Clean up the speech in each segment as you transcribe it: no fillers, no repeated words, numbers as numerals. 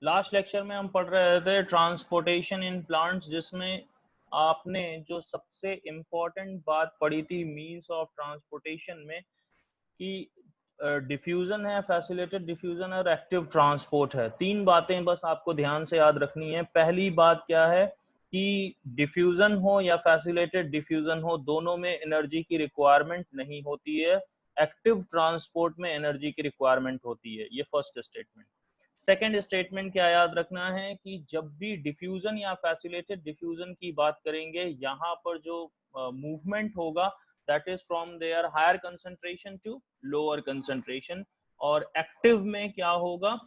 Last lecture में हम पढ़ रहे थे ट्रांसपोर्टेशन इन प्लांट्स, जिसमें आपने जो सबसे इम्पोर्टेंट बात पढ़ी थी मीन्स ऑफ ट्रांसपोर्टेशन में कि डिफ्यूजन है, फैसिलिटेटेड डिफ्यूजन और एक्टिव ट्रांसपोर्ट है। तीन बातें बस आपको ध्यान से याद रखनी है। पहली बात क्या है कि डिफ्यूजन हो या फैसिलिटेटेड डिफ्यूजन हो, दोनों में एनर्जी की रिक्वायरमेंट नहीं होती है। एक्टिव ट्रांसपोर्ट में एनर्जी की रिक्वायरमेंट होती है। ये फर्स्ट स्टेटमेंट। सेकेंड स्टेटमेंट क्या याद रखना है कि जब भी डिफ्यूजन या फैसिलिटेटेड डिफ्यूजन की बात करेंगे, यहाँ पर जो मूवमेंट होगा that is from their higher concentration to lower concentration, और एक्टिव में क्या होगा,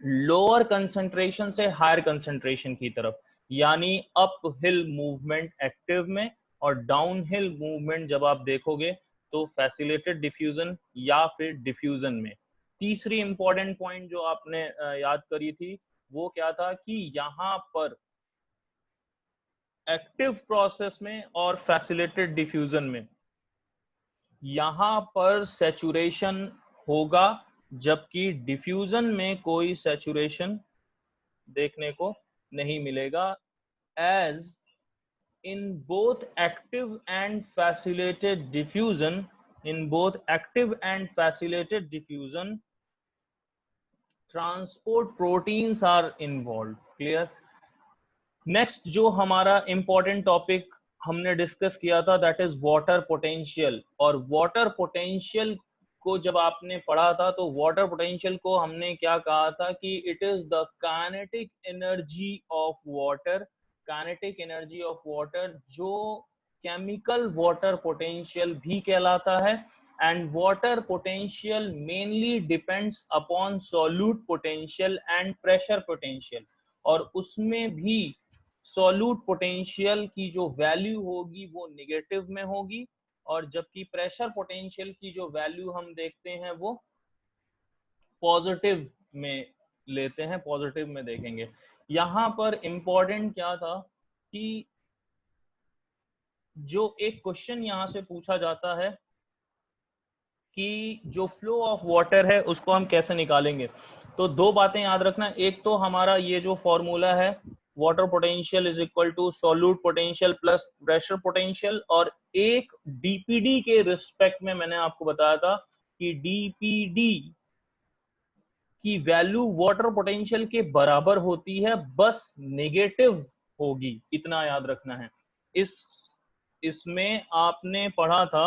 लोअर कंसंट्रेशन से हायर कंसंट्रेशन की तरफ, यानी अप हिल मूवमेंट एक्टिव में और डाउन हिल मूवमेंट जब आप देखोगे तो फैसिलिटेटेड डिफ्यूजन या फिर डिफ्यूजन में। तीसरी इंपॉर्टेंट पॉइंट जो आपने याद करी थी वो क्या था कि यहाँ पर एक्टिव प्रोसेस में और फैसिलिटेटेड डिफ्यूजन में यहाँ पर सैचुरेशन होगा, जबकि डिफ्यूजन में कोई सैचुरेशन देखने को नहीं मिलेगा। As in both active and facilitated diffusion, in both active and facilitated diffusion, transport proteins are involved. Clear? Next जो हमारा इंपॉर्टेंट टॉपिक हमने डिस्कस किया था दैट इज वाटर पोटेंशियल। और वाटर पोटेंशियल को जब आपने पढ़ा था तो वाटर पोटेंशियल को हमने क्या कहा था कि it is the kinetic energy of water, kinetic energy of water, जो केमिकल वाटर पोटेंशियल भी कहलाता है। And water potential mainly depends upon solute potential and pressure potential, और उसमें भी सॉल्यूट पोटेंशियल की जो वैल्यू होगी वो निगेटिव में होगी, और जबकि प्रेशर पोटेंशियल की जो वैल्यू हम देखते हैं वो पॉजिटिव में लेते हैं, पॉजिटिव में देखेंगे। यहां पर इंपॉर्टेंट क्या था कि जो एक क्वेश्चन यहां से पूछा जाता है कि जो फ्लो ऑफ वाटर है उसको हम कैसे निकालेंगे। तो दो बातें याद रखना, एक तो हमारा ये जो फॉर्मूला है water potential is equal to solute potential plus pressure potential, और एक डीपीडी के रिस्पेक्ट में मैंने आपको बताया था कि डीपीडी की वैल्यू वाटर पोटेंशियल के बराबर होती है, बस नेगेटिव होगी, इतना याद रखना है। इसमें आपने पढ़ा था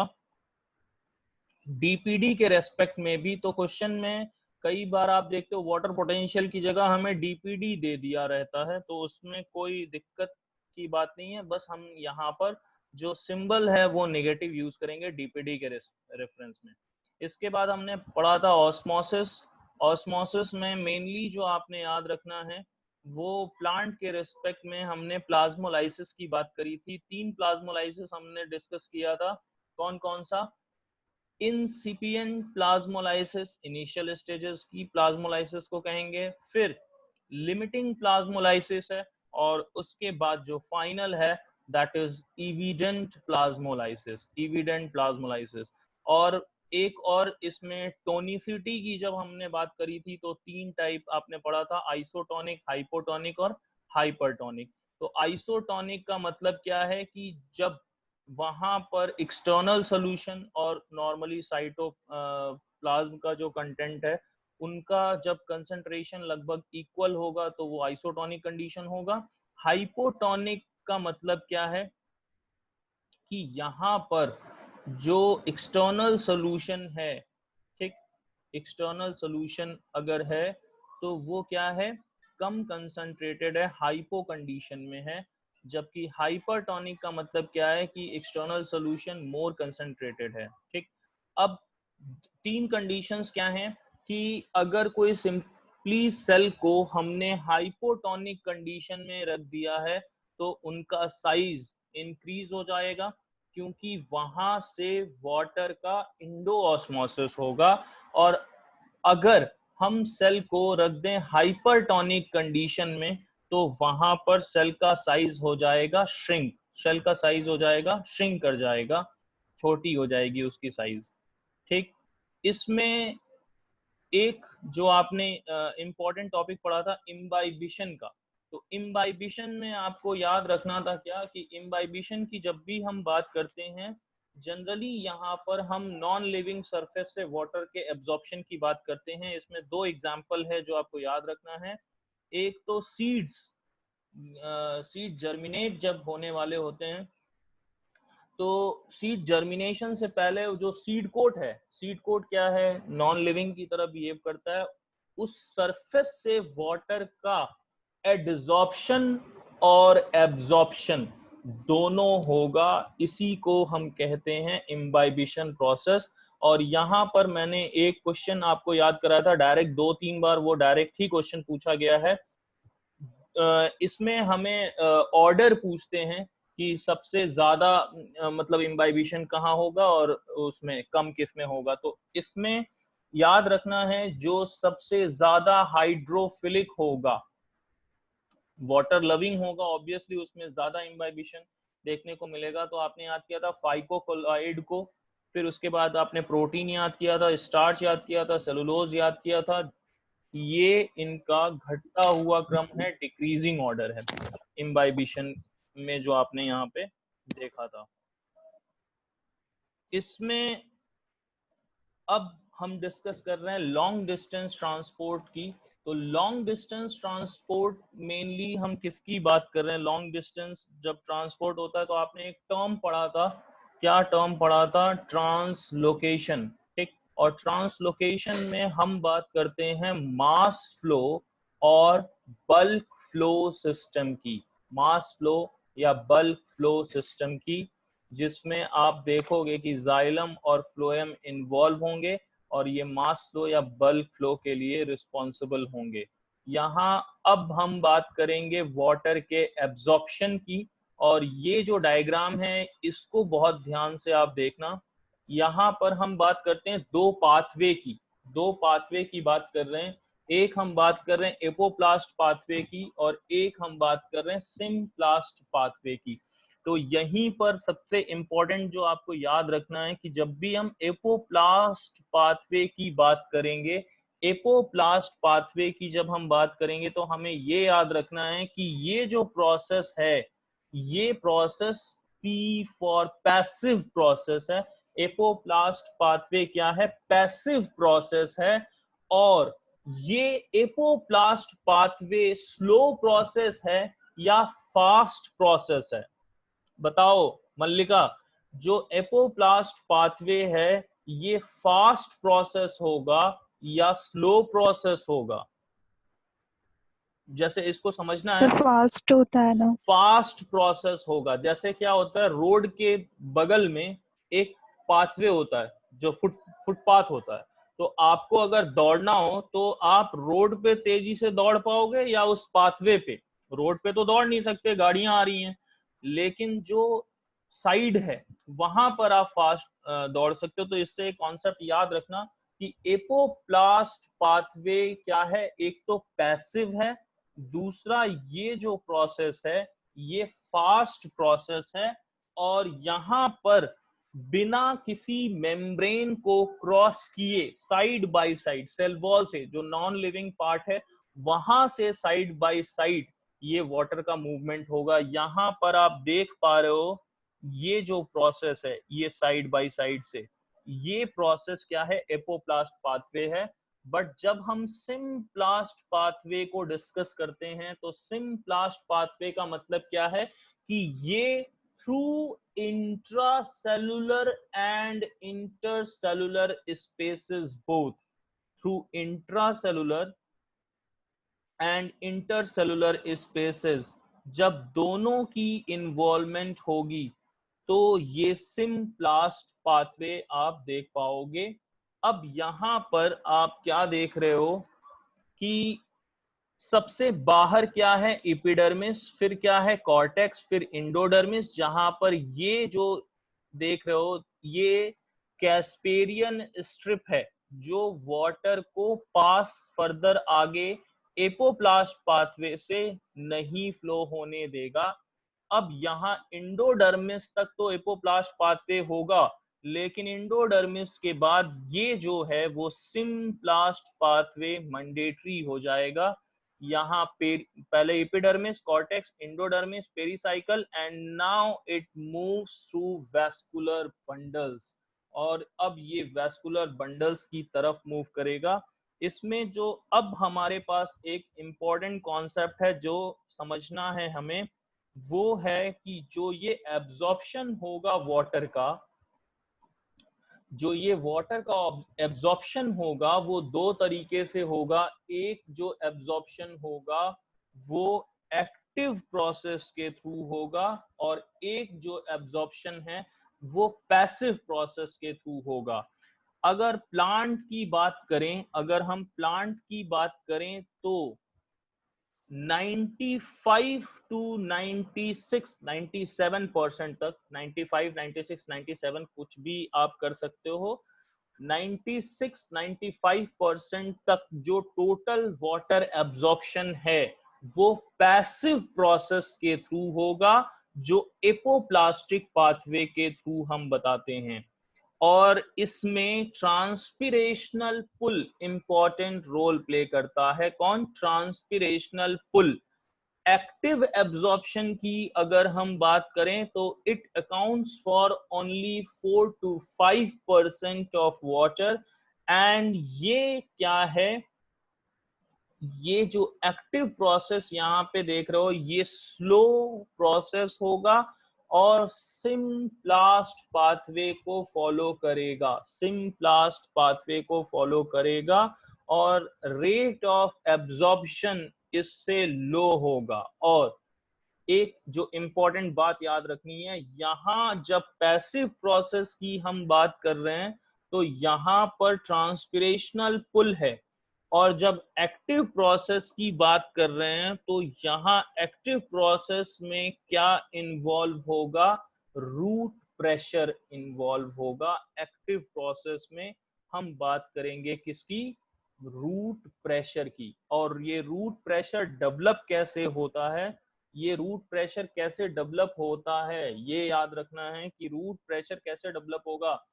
डीपीडी के रेस्पेक्ट में भी, तो क्वेश्चन में कई बार आप देखते हो वाटर पोटेंशियल की जगह हमें डीपीडी दे दिया रहता है, तो उसमें कोई दिक्कत की बात नहीं है। बस हम यहाँ पर जो सिंबल है वो नेगेटिव यूज करेंगे डीपीडी के रेफरेंस में। इसके बाद हमने पढ़ा था ऑस्मोसिस। ऑस्मोसिस में मेनली जो आपने याद रखना है वो प्लांट के रिस्पेक्ट में हमने प्लाज्मोलाइसिस की बात करी थी। तीन प्लाज्मोलाइसिस हमने डिस्कस किया था। कौन कौन सा? इंसिपिएंट प्लाज्मोलाइसिस, इनिशियल स्टेजेस की प्लाज्मोलाइसिस को कहेंगे, फिर लिमिटिंग प्लाज्मोलाइसिस है, और उसके बाद जो फाइनल है that is evident plasmolysis, evident plasmolysis. और एक और इसमें टोनिसिटी की जब हमने बात करी थी तो तीन टाइप आपने पढ़ा था, आइसोटोनिक, हाइपोटोनिक और हाइपरटोनिक। तो आइसोटोनिक का मतलब क्या है कि जब वहां पर एक्सटर्नल सोल्यूशन और नॉर्मली साइटोप्लाज्म का जो कंटेंट है उनका जब कंसंट्रेशन लगभग इक्वल होगा तो वो आइसोटोनिक कंडीशन होगा। हाइपोटोनिक का मतलब क्या है कि यहाँ पर जो एक्सटर्नल सोल्यूशन है, ठीक, एक्सटर्नल सोल्यूशन अगर है तो वो क्या है, कम कंसंट्रेटेड है, हाइपो कंडीशन में है। जबकि हाइपरटोनिक का मतलब क्या है कि एक्सटर्नल सोल्यूशन मोर कंसंट्रेटेड है। ठीक, अब तीन कंडीशंस क्या हैं कि अगर कोई सिंपली सेल को हमने हाइपोटोनिक कंडीशन में रख दिया है तो उनका साइज इंक्रीज हो जाएगा, क्योंकि वहां से वाटर का इंडो ऑस्मोसिस होगा। और अगर हम सेल को रख दें हाइपरटोनिक कंडीशन में तो वहां पर सेल का साइज हो जाएगा श्रिंक, सेल का साइज हो जाएगा श्रिंक कर जाएगा, छोटी हो जाएगी उसकी साइज। ठीक, इसमें एक जो आपने इम्पोर्टेंट टॉपिक पढ़ा था इम्बाइबिशन का, तो इम्बाइबिशन में आपको याद रखना था क्या कि इम्बाइबिशन की जब भी हम बात करते हैं जनरली यहाँ पर हम नॉन लिविंग सरफेस से वाटर के एब्जॉर्प्शन की बात करते हैं। इसमें दो एग्जाम्पल है जो आपको याद रखना है। एक तो सीड्स, सीड जर्मिनेट जब होने वाले होते हैं तो सीड जर्मिनेशन से पहले जो सीड कोट है, सीड कोट क्या है, नॉन लिविंग की तरह बिहेव करता है, उस सरफेस से वाटर का एडजॉर्प्शन और एब्जॉर्प्शन दोनों होगा। इसी को हम कहते हैं इम्बाइबिशन प्रोसेस। और यहाँ पर मैंने एक क्वेश्चन आपको याद कराया था डायरेक्ट, 2-3 बार वो डायरेक्ट ही क्वेश्चन पूछा गया है। इसमें हमें ऑर्डर पूछते हैं कि सबसे ज्यादा मतलब इम्बाइबिशन कहाँ होगा और उसमें कम किस में होगा। तो इसमें याद रखना है जो सबसे ज्यादा हाइड्रोफिलिक होगा, वाटर लविंग होगा, ऑब्वियसली उसमें ज्यादा इम्बाइबिशन देखने को मिलेगा। तो आपने याद किया था फाइकोकोलाइड को, फिर उसके बाद आपने प्रोटीन याद किया था, स्टार्च याद किया था, सेलुलोज याद किया था। ये इनका घटता हुआ क्रम है, डिक्रीजिंग ऑर्डर है इम्बाइबिशन में जो आपने यहाँ पे देखा था। इसमें अब हम डिस्कस कर रहे हैं लॉन्ग डिस्टेंस ट्रांसपोर्ट की। तो लॉन्ग डिस्टेंस ट्रांसपोर्ट मेनली हम किसकी बात कर रहे हैं? लॉन्ग डिस्टेंस जब ट्रांसपोर्ट होता है तो आपने एक टर्म पढ़ा था, क्या टर्म पढ़ा था? ट्रांसलोकेशन, ठीक। और ट्रांसलोकेशन में हम बात करते हैं मास फ्लो और बल्क फ्लो सिस्टम की, मास फ्लो या बल्क फ्लो सिस्टम की, जिसमें आप देखोगे कि जाइलम और फ्लोएम इन्वॉल्व होंगे और ये मास फ्लो या बल्क फ्लो के लिए रिस्पॉन्सिबल होंगे। यहाँ अब हम बात करेंगे वाटर के एब्जॉर्प्शन की, और ये जो डायग्राम है इसको बहुत ध्यान से आप देखना। यहाँ पर हम बात करते हैं दो पाथवे की, दो पाथवे की बात कर रहे हैं। एक हम बात कर रहे हैं एपोप्लास्ट पाथवे की और एक हम बात कर रहे हैं सिम्प्लास्ट पाथवे की। तो यहीं पर सबसे इंपॉर्टेंट जो आपको याद रखना है कि जब भी हम एपोप्लास्ट पाथवे की बात करेंगे, एपोप्लास्ट पाथवे की जब हम बात करेंगे तो हमें ये याद रखना है कि ये जो प्रोसेस है, ये process P for passive process है। एपोप्लास्ट पाथवे क्या है? पैसिव प्रोसेस है। और ये एपोप्लास्ट पाथवे स्लो प्रोसेस है या फास्ट प्रोसेस है? बताओ मल्लिका, जो एपोप्लास्ट पाथवे है ये फास्ट प्रोसेस होगा या स्लो प्रोसेस होगा? जैसे इसको समझना है, फास्ट होता है ना, फास्ट प्रोसेस होगा। जैसे क्या होता है, रोड के बगल में एक पाथवे होता है जो फुटपाथ होता है, तो आपको अगर दौड़ना हो तो आप रोड पे तेजी से दौड़ पाओगे या उस पाथवे पे? रोड पे तो दौड़ नहीं सकते, गाड़ियां आ रही हैं, लेकिन जो साइड है वहां पर आप फास्ट दौड़ सकते हो। तो इससे एक कॉन्सेप्ट याद रखना कि एपोप्लास्ट पाथवे क्या है, एक तो पैसिव है, दूसरा ये जो प्रोसेस है ये फास्ट प्रोसेस है। और यहां पर बिना किसी मेम्ब्रेन को क्रॉस किए side by side cell wall से, जो नॉन लिविंग पार्ट है वहां से साइड बाय साइड ये वाटर का मूवमेंट होगा। यहां पर आप देख पा रहे हो ये जो प्रोसेस है ये साइड बाय साइड से, ये प्रोसेस क्या है? एपोप्लास्ट पाथवे है। बट जब हम सिम्प्लास्ट पाथवे को डिस्कस करते हैं तो सिम्प्लास्ट पाथवे का मतलब क्या है कि ये through intracellular and intercellular spaces both, through intracellular and intercellular spaces, जब दोनों की इन्वॉल्वमेंट होगी तो ये सिम्प्लास्ट पाथवे आप देख पाओगे। अब यहां पर आप क्या देख रहे हो कि सबसे बाहर क्या है? एपिडर्मिस, फिर क्या है? कॉर्टेक्स, फिर इंडोडर्मिस, जहां पर ये जो देख रहे हो ये कैस्पेरियन स्ट्रिप है जो वाटर को पास फर्दर आगे एपोप्लास्ट पाथवे से नहीं फ्लो होने देगा। अब यहाँ इंडोडर्मिस तक तो एपोप्लास्ट पाथवे होगा, लेकिन एंडोडर्मिस के बाद ये जो है वो सिम्प्लास्ट पाथवे मैंडेटरी हो जाएगा। यहाँ पहले epidermis, cortex, endodermis, pericycle and now it moves through vascular bundles, और अब ये वैस्कुलर बंडल्स की तरफ मूव करेगा। इसमें जो अब हमारे पास एक इम्पॉर्टेंट कॉन्सेप्ट है जो समझना है हमें, वो है कि जो ये एब्जॉर्प्शन होगा वाटर का, जो ये वाटर का एब्जॉर्प्शन होगा वो दो तरीके से होगा। एक जो एब्जॉर्प्शन होगा वो एक्टिव प्रोसेस के थ्रू होगा, और एक जो एब्जॉर्प्शन है वो पैसिव प्रोसेस के थ्रू होगा। अगर प्लांट की बात करें, अगर हम प्लांट की बात करें तो 95 टू 96 97% तक, 95 96 97 कुछ भी आप कर सकते हो, 96-95% तक जो टोटल वाटर एब्जॉर्प्शन है वो पैसिव प्रोसेस के थ्रू होगा, जो एपोप्लास्टिक पाथवे के थ्रू हम बताते हैं। और इसमें ट्रांसपिरेशनल पुल इंपॉर्टेंट रोल प्ले करता है। कौन? ट्रांसपिरेशनल पुल। एक्टिव एब्जॉर्प्शन की अगर हम बात करें तो it accounts for only 4 to 5% of water. And ये क्या है, ये जो एक्टिव प्रोसेस यहाँ पे देख रहे हो ये स्लो प्रोसेस होगा और सिम्प्लास्ट पाथवे को फॉलो करेगा, सिम्प्लास्ट पाथवे को फॉलो करेगा, और रेट ऑफ एब्जॉर्प्शन इससे लो होगा। और एक जो इंपॉर्टेंट बात याद रखनी है, यहां जब पैसिव प्रोसेस की हम बात कर रहे हैं तो यहां पर ट्रांसपिरेशनल पुल है, और जब एक्टिव प्रोसेस की बात कर रहे हैं तो यहाँ एक्टिव प्रोसेस में क्या इन्वॉल्व होगा? रूट प्रेशर इन्वॉल्व होगा। एक्टिव प्रोसेस में हम बात करेंगे किसकी? रूट प्रेशर की। और ये रूट प्रेशर डेवलप कैसे होता है, ये रूट प्रेशर कैसे डेवलप होता है ये याद रखना है कि रूट प्रेशर कैसे डेवलप होगा।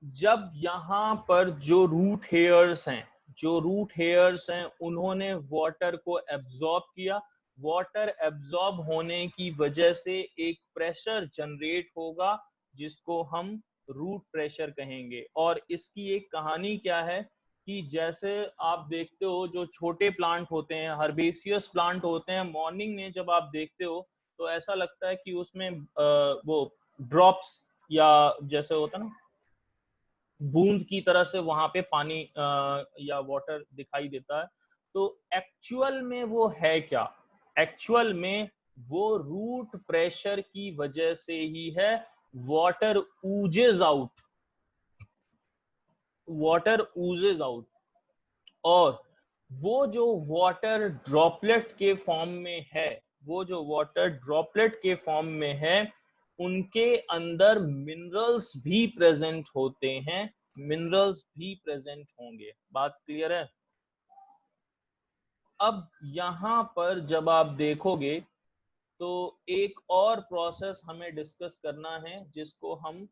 जब यहाँ पर जो रूट हेयर्स हैं, जो रूट हेयर्स हैं उन्होंने वाटर को एब्जॉर्ब किया, वाटर एब्जॉर्ब होने की वजह से एक प्रेशर जनरेट होगा जिसको हम रूट प्रेशर कहेंगे। और इसकी एक कहानी क्या है कि जैसे आप देखते हो जो छोटे प्लांट होते हैं, हर्बेसियस प्लांट होते हैं, मॉर्निंग में जब आप देखते हो तो ऐसा लगता है कि उसमें वो ड्रॉप्स या जैसे होता है ना बूंद की तरह से वहां पे पानी या वाटर दिखाई देता है। तो एक्चुअल में वो है क्या? एक्चुअल में वो रूट प्रेशर की वजह से ही है। वाटर ऊजेज आउट, वाटर ऊजेज आउट, और वो जो वाटर ड्रॉपलेट के फॉर्म में है, वो जो वाटर ड्रॉपलेट के फॉर्म में है, उनके अंदर मिनरल्स भी प्रेजेंट होते हैं, मिनरल्स भी प्रेजेंट होंगे। बात क्लियर है? अब यहाँ पर जब आप देखोगे तो एक और प्रोसेस हमें डिस्कस करना है जिसको हम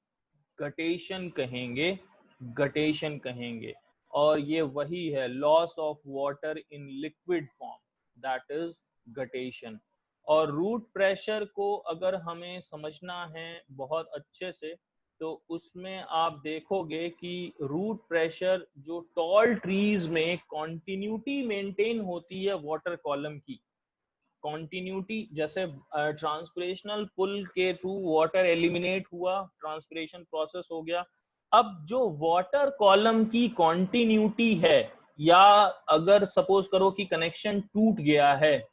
गटेशन कहेंगे, गटेशन कहेंगे। और ये वही है loss of water in liquid form, that is guttation. और रूट प्रेशर को अगर हमें समझना है बहुत अच्छे से तो उसमें आप देखोगे कि रूट प्रेशर जो टॉल ट्रीज में कॉन्टिन्यूटी मेंटेन होती है वाटर कॉलम की, कॉन्टिन्यूटी, जैसे ट्रांसपिरेशनल पुल के थ्रू वाटर एलिमिनेट हुआ, ट्रांसपिरेशन प्रोसेस हो गया। अब जो वाटर कॉलम की कॉन्टिन्यूटी है, या अगर सपोज करो कि कनेक्शन टूट गया है,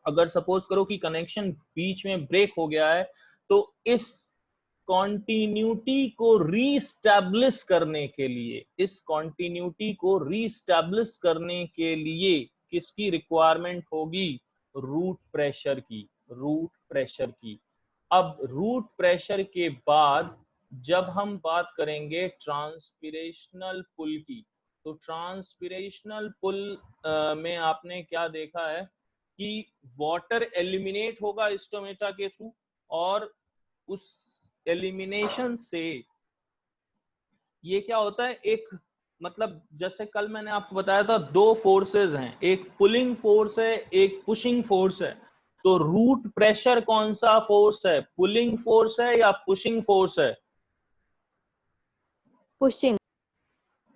अगर सपोज करो कि कनेक्शन बीच में ब्रेक हो गया है, तो इस कॉन्टिन्यूटी को रीस्टैब्लिश करने के लिए, इस कॉन्टिन्यूटी को रीस्टैब्लिश करने के लिए किसकी रिक्वायरमेंट होगी? रूट प्रेशर की, रूट प्रेशर की। अब रूट प्रेशर के बाद जब हम बात करेंगे ट्रांसपिरेशनल पुल की, तो ट्रांसपिरेशनल पुल में आपने क्या देखा है कि वाटर एलिमिनेट होगा स्टोमेटा के थ्रू, और उस एलिमिनेशन से ये क्या होता है, एक मतलब जैसे कल मैंने आपको बताया था दो फोर्सेस हैं, एक पुलिंग फोर्स है, एक पुशिंग फोर्स है। तो रूट प्रेशर कौन सा फोर्स है, पुलिंग फोर्स है या पुशिंग फोर्स है? पुशिंग।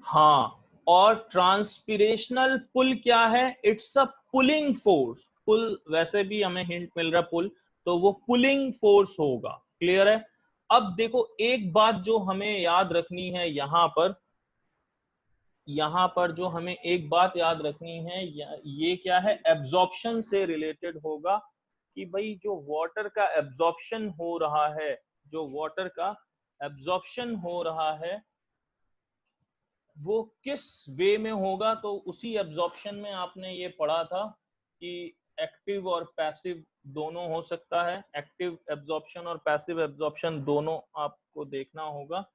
हाँ, और ट्रांसपिरेशनल पुल क्या है, इट्स अ पुलिंग फोर्स। पुल वैसे भी हमें हिंट मिल रहा है पुल, तो वो पुलिंग फोर्स होगा। क्लियर है? अब देखो एक बात जो हमें याद रखनी है यहाँ पर जो हमें एक बात याद रखनी है, ये क्या है, एब्जॉर्प्शन से रिलेटेड होगा कि भाई जो वाटर का एब्जॉर्प्शन हो रहा है, जो वाटर का एब्जॉर्प्शन हो रहा है वो किस वे में होगा। तो उसी एब्जॉर्प्शन में आपने ये पढ़ा था कि एक्टिव और पैसिव दोनों हो सकता है, एक्टिव एब्जॉर्प्शन और पैसिव एब्जॉर्प्शन दोनों आपको देखना होगा।